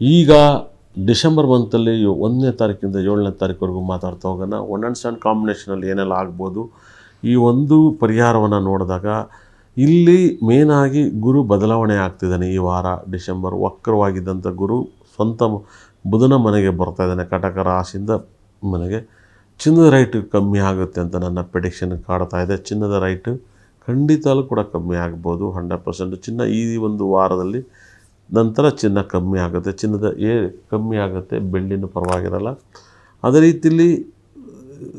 ಈಗ ಡಿಸೆಂಬರ್ ಮಂತಲ್ಲಿ 1ನೇ ತಾರೀಕಿಂದ 7ನೇ ತಾರೀಕುವರೆಗೂ ಮಾತಾಡ್ತಾ ಹೋಗೋಣ. 1 and 7 ಕಾಂಬಿನೇಷನಲ್ಲಿ ಏನೆಲ್ಲ ಆಗ್ಬೋದು ಈ ಒಂದು ಪರಿಹಾರವನ್ನು ನೋಡಿದಾಗ ಇಲ್ಲಿ ಮೇನಾಗಿ ಗುರು ಬದಲಾವಣೆ ಆಗ್ತಿದ್ದಾನೆ. ಈ ವಾರ ಡಿಸೆಂಬರ್ ವಕ್ರವಾಗಿದ್ದಂಥ ಗುರು ಸ್ವಂತ ಬುಧನ ಮನೆಗೆ ಬರ್ತಾ ಇದ್ದಾನೆ. ಕಟಕ ರಾಶಿಯಿಂದ ಮನೆಗೆ ಚಿನ್ನದ ರೈಟ್ ಕಮ್ಮಿ ಆಗುತ್ತೆ ಅಂತ ನನ್ನ ಪ್ರೆಡಿಕ್ಷನ್ ಕಾಡ್ತಾ ಇದೆ. ಚಿನ್ನದ ರೈಟ್ ಖಂಡಿತಲೂ ಕೂಡ ಕಮ್ಮಿ ಆಗ್ಬೋದು 100%. ಚಿನ್ನ ಈ ಒಂದು ವಾರದಲ್ಲಿ ನಂತರ ಚಿನ್ನ ಕಮ್ಮಿ ಆಗುತ್ತೆ, ಚಿನ್ನದ ಕಮ್ಮಿ ಆಗುತ್ತೆ, ಬೆಳ್ಳಿನೂ ಪರವಾಗಿರಲ್ಲ. ಅದೇ ರೀತಿಯಲ್ಲಿ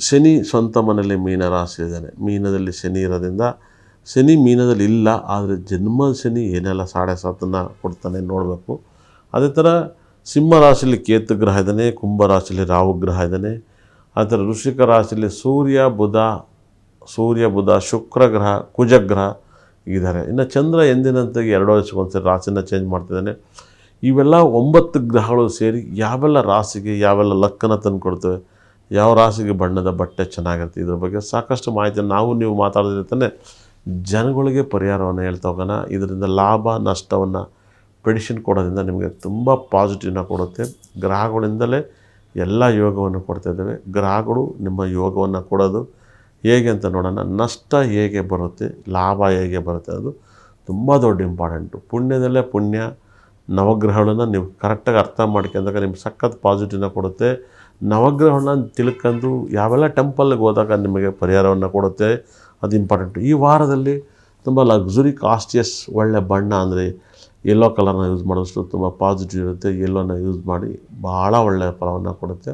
ಶನಿ ಸ್ವಂತ ಮನೆಯಲ್ಲಿ ಮೀನ ರಾಶಿ ಇದ್ದಾನೆ. ಮೀನದಲ್ಲಿ ಶನಿ ಇರೋದ್ರಿಂದ ಶನಿ ಮೀನದಲ್ಲಿ ಇಲ್ಲ, ಆದರೆ ಜನ್ಮ ಶನಿ ಏನೆಲ್ಲ 7.5 ಕೊಡ್ತಾನೆ ನೋಡಬೇಕು. ಅದೇ ಥರ ಸಿಂಹ ರಾಶಿಯಲ್ಲಿ ಕೇತು ಗ್ರಹ ಇದ್ದಾನೆ, ಕುಂಭ ರಾಶಿಯಲ್ಲಿ ರಾಹು ಗ್ರಹ ಇದ್ದಾನೆ. ಅದೇ ಥರ ವೃಶ್ಚಿಕ ರಾಶಿಯಲ್ಲಿ ಸೂರ್ಯ ಬುಧ ಶುಕ್ರ ಗ್ರಹ ಕುಜಗ್ರಹ ಇದ್ದಾರೆ. ಇನ್ನು ಚಂದ್ರ ಎಂದಿನಂತೆ 2 ವರ್ಷಕ್ಕೊಂದ್ಸರಿ ರಾಶಿನ ಚೇಂಜ್ ಮಾಡ್ತಿದ್ದಾನೆ. ಇವೆಲ್ಲ 9 ಗ್ರಹಗಳು ಸೇರಿ ಯಾವೆಲ್ಲ ರಾಶಿಗೆ ಯಾವೆಲ್ಲ ಲಕ್ಕನ್ನು ತಂದು ಕೊಡ್ತವೆ, ಯಾವ ರಾಶಿಗೆ ಬಣ್ಣದ ಬಟ್ಟೆ ಚೆನ್ನಾಗಿರುತ್ತೆ, ಇದ್ರ ಬಗ್ಗೆ ಸಾಕಷ್ಟು ಮಾಹಿತಿ ನೀವು ಮಾತಾಡೋದಿರ್ತಾನೆ ಜನಗಳಿಗೆ ಪರಿಹಾರವನ್ನು ಹೇಳ್ತಾ ಹೋಗೋಣ. ಇದರಿಂದ ಲಾಭ ನಷ್ಟವನ್ನು ಪ್ರೆಡಿಕ್ಷನ್ ಕೊಡೋದ್ರಿಂದ ನಿಮಗೆ ತುಂಬ ಪಾಸಿಟಿವ್ನ ಕೊಡುತ್ತೆ. ಗ್ರಹಗಳಿಂದಲೇ ಎಲ್ಲ ಯೋಗವನ್ನು ಕೊಡ್ತಾ ಇದ್ದೇವೆ. ಗ್ರಹಗಳು ನಿಮ್ಮ ಯೋಗವನ್ನು ಕೊಡೋದು ಹೇಗೆ ಅಂತ ನೋಡೋಣ. ನಷ್ಟ ಹೇಗೆ ಬರುತ್ತೆ, ಲಾಭ ಹೇಗೆ ಬರುತ್ತೆ, ಅದು ತುಂಬ ದೊಡ್ಡ ಇಂಪಾರ್ಟೆಂಟು. ಪುಣ್ಯದಲ್ಲೇ ಪುಣ್ಯ. ನವಗ್ರಹಗಳನ್ನು ನೀವು ಕರೆಕ್ಟಾಗಿ ಅರ್ಥ ಮಾಡ್ಕೊಂಡಾಗ ನಿಮ್ಗೆ ಸಖತ್ ಪಾಸಿಟಿವ್ನ ಕೊಡುತ್ತೆ. ನವಗ್ರಹಗಳನ್ನ ತಿಳ್ಕೊಂಡು ಯಾವೆಲ್ಲ ಟೆಂಪಲ್ಗೆ ಹೋದಾಗ ನಿಮಗೆ ಪರಿಹಾರವನ್ನು ಕೊಡುತ್ತೆ, ಅದು ಇಂಪಾರ್ಟೆಂಟು. ಈ ವಾರದಲ್ಲಿ ತುಂಬ ಲಕ್ಸುರಿ ಕಾಸ್ಟಿಯಸ್ ಒಳ್ಳೆ ಬಣ್ಣ ಅಂದರೆ ಯೆಲ್ಲೋ ಕಲರ್ನ ಯೂಸ್ ಮಾಡೋಷ್ಟು ತುಂಬ ಪಾಸಿಟಿವ್ ಇರುತ್ತೆ. ಯೆಲ್ಲೋನ ಯೂಸ್ ಮಾಡಿ ಭಾಳ ಒಳ್ಳೆಯ ಫಲವನ್ನು ಕೊಡುತ್ತೆ.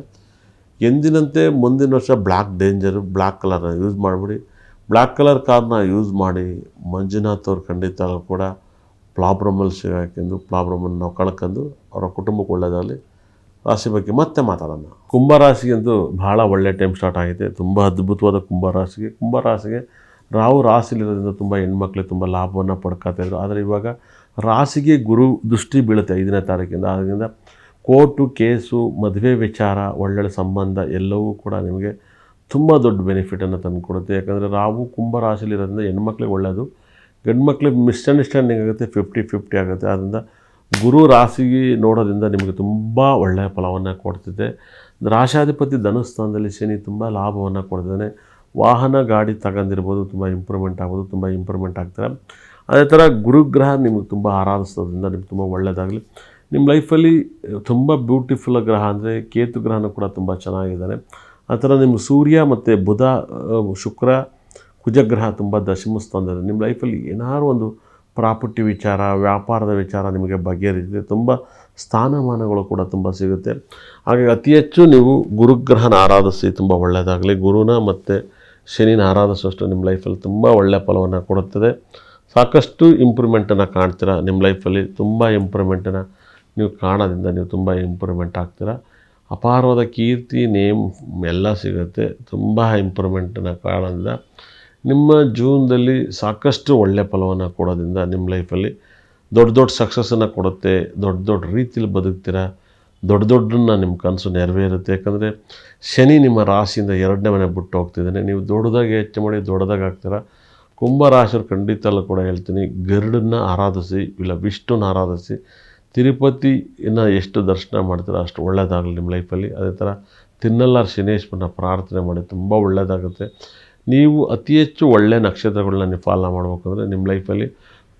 ಎಂದಿನಂತೆ ಮುಂದಿನ ವರ್ಷ ಬ್ಲ್ಯಾಕ್ ಡೇಂಜರು, ಬ್ಲ್ಯಾಕ್ ಕಲರ್ನ ಯೂಸ್ ಮಾಡಿಬಿಡಿ. ಬ್ಲ್ಯಾಕ್ ಕಲರ್ ಕಾರ್ನ ಯೂಸ್ ಮಾಡಿ ಮಂಜುನಾಥ್ ಅವ್ರು ಖಂಡಿತ ಕೂಡ ಪ್ರಾಬ್ಲಮಲ್ಲಿ ಸಿಗಾಕೊಂಡು ಪ್ರಾಬ್ಲಮನ್ನು ನಾವು ಕಳ್ಕೊಂಡು ಅವರ ಕುಟುಂಬಕ್ಕೆ ಒಳ್ಳೆಯದಾಗಲಿ. ರಾಶಿ ಬಗ್ಗೆ ಮತ್ತೆ ಮಾತಾಡೋಣ. ಕುಂಭರಾಶಿಗಂತೂ ಭಾಳ ಒಳ್ಳೆಯ ಟೈಮ್ ಸ್ಟಾರ್ಟ್ ಆಗಿದೆ. ತುಂಬ ಅದ್ಭುತವಾದ ಕುಂಭರಾಶಿಗೆ ರಾಹು ರಾಶಿಲಿರೋದ್ರಿಂದ ತುಂಬ ಹೆಣ್ಮಕ್ಳಿಗೆ ತುಂಬ ಲಾಭವನ್ನು ಪಡ್ಕೊತಾಯಿದ್ರು. ಆದರೆ ಇವಾಗ ರಾಶಿಗೆ ಗುರು ದೃಷ್ಟಿ ಬೀಳುತ್ತೆ 5ನೇ ತಾರೀಕಿಂದ. ಆದ್ದರಿಂದ ಕೋರ್ಟು ಕೇಸು ಮದುವೆ ವಿಚಾರ ಒಳ್ಳೊಳ್ಳೆ ಸಂಬಂಧ ಎಲ್ಲವೂ ಕೂಡ ನಿಮಗೆ ತುಂಬ ದೊಡ್ಡ ಬೆನಿಫಿಟನ್ನು ತಂದು ಕೊಡುತ್ತೆ. ಯಾಕಂದರೆ ರಾಹು ಕುಂಭರಾಶಿಲಿರೋದ್ರಿಂದ ಹೆಣ್ಮಕ್ಳಿಗೆ ಒಳ್ಳೆಯದು, ಗಂಡು ಮಕ್ಳಿಗೆ ಮಿಸ್ಅಂಡರ್ಸ್ಟ್ಯಾಂಡಿಂಗ್ ಆಗುತ್ತೆ, 50-50 ಆಗುತ್ತೆ. ಆದ್ದರಿಂದ ಗುರು ರಾಶಿಗೆ ನೋಡೋದ್ರಿಂದ ನಿಮಗೆ ತುಂಬ ಒಳ್ಳೆಯ ಫಲವನ್ನು ಕೊಡ್ತಿದೆ. ರಾಶಾಧಿಪತಿ ಧನುಸ್ಥಾನದಲ್ಲಿ ಶನಿ ತುಂಬ ಲಾಭವನ್ನು ಕೊಡ್ತಿದ್ದಾನೆ. ವಾಹನ ಗಾಡಿ ತಗೊಂಡಿರ್ಬೋದು, ತುಂಬ ಇಂಪ್ರೂವ್ಮೆಂಟ್ ಆಗ್ಬೋದು, ತುಂಬ ಇಂಪ್ರೂವ್ಮೆಂಟ್ ಆಗ್ತಾರೆ. ಅದೇ ಥರ ಗುರುಗ್ರಹ ನಿಮಗೆ ತುಂಬ ಆರಾಧಿಸೋದ್ರಿಂದ ನಿಮ್ಗೆ ತುಂಬ ಒಳ್ಳೆಯದಾಗಲಿ. ನಿಮ್ಮ ಲೈಫಲ್ಲಿ ತುಂಬ ಬ್ಯೂಟಿಫುಲ್ ಗ್ರಹ ಅಂದರೆ ಕೇತು ಗ್ರಹನೂ ಕೂಡ ತುಂಬ ಚೆನ್ನಾಗಿದ್ದಾನೆ. ಆ ಥರ ನಿಮ್ಮ ಸೂರ್ಯ ಮತ್ತು ಬುಧ ಶುಕ್ರ ಕುಜಗ್ರಹ ತುಂಬ ದಶಮ ಸ್ಥಾನದಲ್ಲಿ. ನಿಮ್ಮ ಲೈಫಲ್ಲಿ ಏನಾದ್ರು ಒಂದು ಪ್ರಾಪರ್ಟಿ ವಿಚಾರ, ವ್ಯಾಪಾರದ ವಿಚಾರ ನಿಮಗೆ ಬಗೆಹರಿಯುತ್ತೆ. ತುಂಬ ಸ್ಥಾನಮಾನಗಳು ಕೂಡ ತುಂಬ ಸಿಗುತ್ತೆ. ಹಾಗಾಗಿ ಅತಿ ಹೆಚ್ಚು ನೀವು ಗುರುಗ್ರಹನ ಆರಾಧಿಸಿ, ತುಂಬ ಒಳ್ಳೆಯದಾಗಲಿ. ಗುರುನ ಮತ್ತು ಶನಿನ ಆರಾಧಿಸುವಷ್ಟು ನಿಮ್ಮ ಲೈಫಲ್ಲಿ ತುಂಬ ಒಳ್ಳೆಯ ಫಲವನ್ನು ಕೊಡುತ್ತದೆ. ಸಾಕಷ್ಟು ಇಂಪ್ರೂವ್ಮೆಂಟನ್ನು ಕಾಣ್ತೀರಾ. ನಿಮ್ಮ ಲೈಫಲ್ಲಿ ತುಂಬ ಇಂಪ್ರೂವ್ಮೆಂಟನ್ನು ನೀವು ಕಾಣೋದ್ರಿಂದ ನೀವು ತುಂಬ ಇಂಪ್ರೂವ್ಮೆಂಟ್ ಆಗ್ತೀರಾ. ಅಪಾರವಾದ ಕೀರ್ತಿ ನೇಮ್ ಎಲ್ಲ ಸಿಗುತ್ತೆ. ತುಂಬ ಇಂಪ್ರೂವ್ಮೆಂಟನ್ನು ಕಾಣೋದ್ರಿಂದ ನಿಮ್ಮ ಜೀವನದಲ್ಲಿ ಸಾಕಷ್ಟು ಒಳ್ಳೆಯ ಫಲವನ್ನು ಕೊಡೋದ್ರಿಂದ ನಿಮ್ಮ ಲೈಫಲ್ಲಿ ದೊಡ್ಡ ಸಕ್ಸಸ್ಸನ್ನು ಕೊಡುತ್ತೆ. ದೊಡ್ಡ ರೀತಿಯಲ್ಲಿ ಬದುಕ್ತೀರಾ. ದೊಡ್ಡನ್ನ ನಿಮ್ಮ ಕನಸು ನೆರವೇರುತ್ತೆ. ಯಾಕಂದರೆ ಶನಿ ನಿಮ್ಮ ರಾಶಿಯಿಂದ 2ನೇ ಮನೆ ಬಿಟ್ಟು ಹೋಗ್ತಿದ್ದಾನೆ. ನೀವು ದೊಡ್ಡದಾಗಿ ಹೆಚ್ಚು ಮಾಡಿ ದೊಡ್ಡದಾಗಿ ಆಗ್ತೀರಾ. ಕುಂಭರಾಶಿಯವ್ರು ಖಂಡಿತಲ್ಲೂ ಕೂಡ ಹೇಳ್ತೀನಿ, ಗರುಡನ್ನ ಆರಾಧಿಸಿ, ಇಲ್ಲ ವಿಷ್ಣುನ ಆರಾಧಿಸಿ. ತಿರುಪತಿನ ಎಷ್ಟು ದರ್ಶನ ಮಾಡ್ತೀರೋ ಅಷ್ಟು ಒಳ್ಳೆಯದಾಗಲಿ ನಿಮ್ಮ ಲೈಫಲ್ಲಿ. ಅದೇ ಥರ ತಿನ್ನಲ್ಲಾರ ಶನೇಶ್ವರನ ಪ್ರಾರ್ಥನೆ ಮಾಡಿ, ತುಂಬ ಒಳ್ಳೆಯದಾಗುತ್ತೆ. ನೀವು ಅತಿ ಹೆಚ್ಚು ಒಳ್ಳೆಯ ನಕ್ಷತ್ರಗಳನ್ನ ನೀವು ಫಾಲೋ ಮಾಡ್ಬೇಕಂದ್ರೆ ನಿಮ್ಮ ಲೈಫಲ್ಲಿ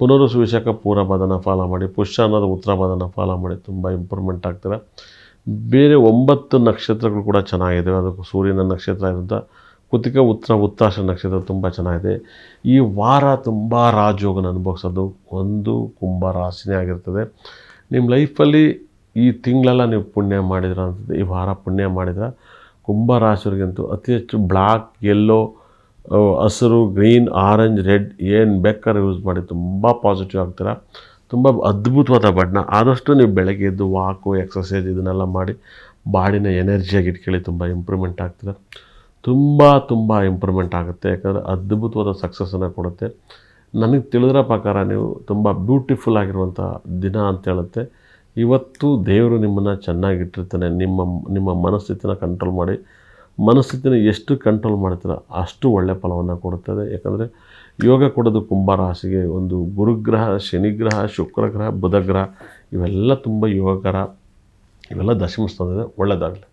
ಪುನರ್ವಸು ವಿಶಾಖ ಪೂರ್ವಭಾದ್ರನ ಫಾಲೋ ಮಾಡಿ, ಪುಷ್ಯ ಅನ್ನೋದು ಉತ್ತರಭಾದ್ರನ ಫಾಲೋ ಮಾಡಿ, ತುಂಬ ಇಂಪ್ರೂವ್ಮೆಂಟ್ ಆಗ್ತಾರೆ. ಬೇರೆ 9 ನಕ್ಷತ್ರಗಳು ಕೂಡ ಚೆನ್ನಾಗಿದೆ. ಅದಕ್ಕೂ ಸೂರ್ಯನ ನಕ್ಷತ್ರ ಇರೋಂಥ ಕೃತಿಕ ಉತ್ತರಾಷಾಢ ನಕ್ಷತ್ರ ತುಂಬ ಚೆನ್ನಾಗಿದೆ. ಈ ವಾರ ತುಂಬ ರಾಜಯೋಗನ ಅನುಭವಿಸೋದು ಒಂದು ಕುಂಭ ರಾಶಿನೇ ಆಗಿರ್ತದೆ. ನಿಮ್ಮ ಲೈಫಲ್ಲಿ ಈ ತಿಂಗಳೆಲ್ಲ ನೀವು ಪುಣ್ಯ ಮಾಡಿದ್ರ ಅಂತದ್ದು, ಈ ವಾರ ಪುಣ್ಯ ಮಾಡಿದ್ರೆ ಕುಂಭರಾಶಿಯವ್ರಿಗಂತೂ ಅತಿ ಹೆಚ್ಚು ಬ್ಲ್ಯಾಕ್, ಯೆಲ್ಲೋ, ಹಸಿರು, ಗ್ರೀನ್, ಆರೆಂಜ್, ರೆಡ್ ಏನು ಬೇಕಾದ್ರೆ ಯೂಸ್ ಮಾಡಿ ತುಂಬ ಪಾಸಿಟಿವ್ ಆಗ್ತೀರಾ. ತುಂಬ ಅದ್ಭುತವಾದ ಬಣ್ಣ. ಆದಷ್ಟು ನೀವು ಬೆಳಗ್ಗೆ ಎದ್ದು ವಾಕು, ಎಕ್ಸಸೈಸ್ ಇದನ್ನೆಲ್ಲ ಮಾಡಿ ಬಾಡಿನ ಎನರ್ಜಿಯಾಗಿ ಇಟ್ಕೊಳ್ಳಿ. ತುಂಬ ಇಂಪ್ರೂವ್ಮೆಂಟ್ ಆಗ್ತೀರಾ. ತುಂಬ ಇಂಪ್ರೂವ್ಮೆಂಟ್ ಆಗುತ್ತೆ. ಯಾಕಂದರೆ ಅದ್ಭುತವಾದ ಸಕ್ಸಸ್ಸನ್ನು ಕೊಡುತ್ತೆ. ನನಗೆ ತಿಳಿದಿರೋ ಪ್ರಕಾರ ನೀವು ತುಂಬ ಬ್ಯೂಟಿಫುಲ್ ಆಗಿರುವಂಥ ದಿನ ಅಂತ ಹೇಳುತ್ತೆ. ಇವತ್ತು ದೇವರು ನಿಮ್ಮನ್ನು ಚೆನ್ನಾಗಿಟ್ಟಿರ್ತಾನೆ. ನಿಮ್ಮ ಮನಸ್ಥಿತಿನ ಕಂಟ್ರೋಲ್ ಮಾಡಿ. ಮನಸ್ಥಿತಿನ ಎಷ್ಟು ಕಂಟ್ರೋಲ್ ಮಾಡ್ತೀರ ಅಷ್ಟು ಒಳ್ಳೆಯ ಫಲವನ್ನು ಕೊಡುತ್ತದೆ. ಯಾಕಂದರೆ ಯೋಗ ಕೊಡೋದು ಕುಂಭರಾಶಿಗೆ ಒಂದು ಗುರುಗ್ರಹ, ಶನಿಗ್ರಹ, ಶುಕ್ರಗ್ರಹ, ಬುಧಗ್ರಹ ಇವೆಲ್ಲ ತುಂಬ ಯೋಗಕರ. ಇವೆಲ್ಲ ದಶಮ ಸ್ಥಾನದಲ್ಲಿ ಒಳ್ಳೆಯದಾಗಲಿ.